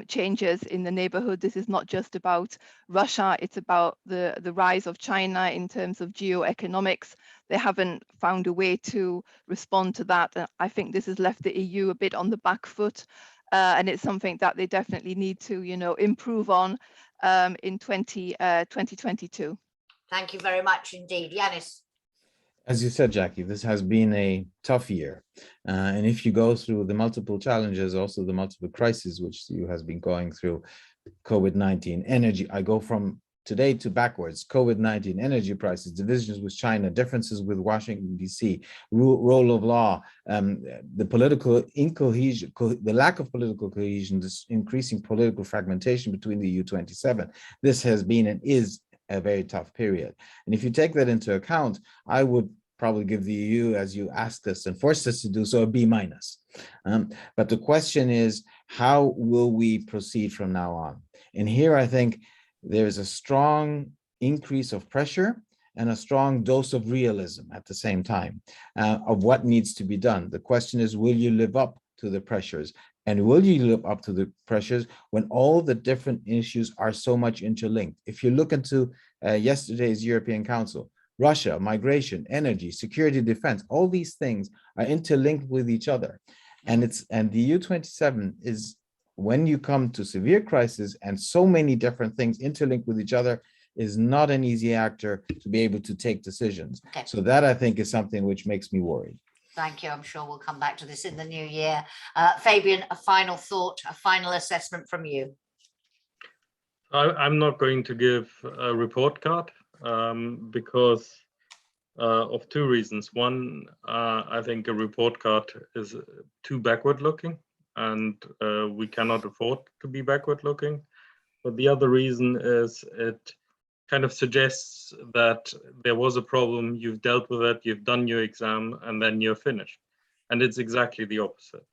changes in the neighborhood. This is not just about Russia, it's about the rise of China in terms of geoeconomics. They haven't found a way to respond to that. I think this has left the EU a bit on the back foot, and it's something that they definitely need to, you know, improve on in 2022. Thank you very much indeed. Janis. As you said, Jackie, this has been a tough year. And if you go through the multiple challenges, also the multiple crises which the EU has been going through, COVID-19, energy, I go from today to backwards, COVID-19, energy prices, divisions with China, differences with Washington, D.C., rule of law, the political incohesion, the lack of political cohesion, this increasing political fragmentation between the EU 27. This has been and is a very tough period. And if you take that into account, I would probably give the EU, as you asked us and forced us to do so, a B-. But the question is, how will we proceed from now on? And here I think there's a strong increase of pressure and a strong dose of realism at the same time of what needs to be done. The question is, will you live up to the pressures? And will you live up to the pressures when all the different issues are so much interlinked? If you look into yesterday's European Council, Russia, migration, energy, security, defense, all these things are interlinked with each other. And the EU27 is, when you come to severe crisis and so many different things interlinked with each other, is not an easy actor to be able to take decisions. Okay. So that, I think, is something which makes me worried. Thank you. I'm sure we'll come back to this in the new year. Fabian, a final thought, a final assessment from you. I'm not going to give a report card because of two reasons. One, I think a report card is too backward looking, and we cannot afford to be backward looking. But the other reason is it kind of suggests that there was a problem, you've dealt with it, you've done your exam, and then you're finished. And it's exactly the opposite.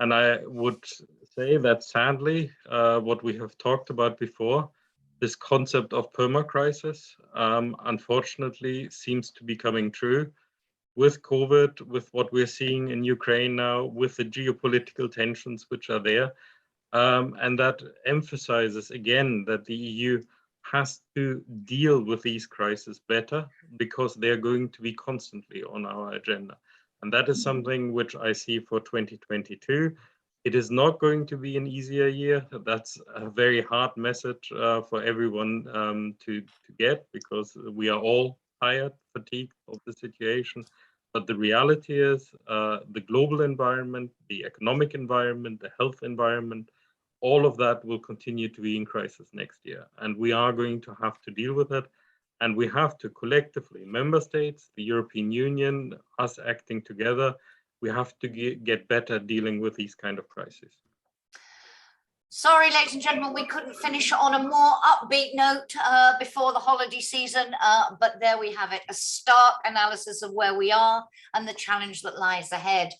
And I would say that sadly, what we have talked about before, this concept of perma-crisis, unfortunately, seems to be coming true with COVID, with what we're seeing in Ukraine now, with the geopolitical tensions which are there. And that emphasizes again that the EU has to deal with these crises better, because they're going to be constantly on our agenda. And that is something which I see for 2022. It is not going to be an easier year. That's a very hard message for everyone to get, because we are all tired, fatigued of the situation. But the reality is the global environment, the economic environment, the health environment, all of that will continue to be in crisis next year. And we are going to have to deal with it. And we have to collectively, member states, the European Union, us acting together, we have to get better dealing with these kind of crises. Sorry, ladies and gentlemen, we couldn't finish on a more upbeat note before the holiday season, but there we have it, a stark analysis of where we are and the challenge that lies ahead.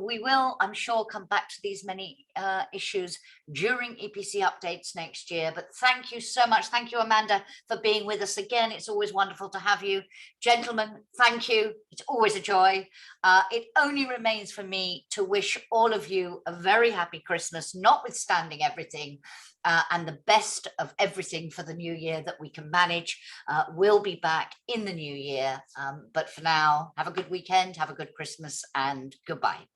We will, I'm sure, come back to these many issues during EPC updates next year, but thank you so much. Thank you, Amanda, for being with us again. It's always wonderful to have you. Gentlemen, thank you. It's always a joy. It only remains for me to wish all of you a very happy Christmas, notwithstanding everything, and the best of everything for the new year that we can manage. We'll be back in the new year, but for now, have a good weekend, have a good Christmas, and goodbye.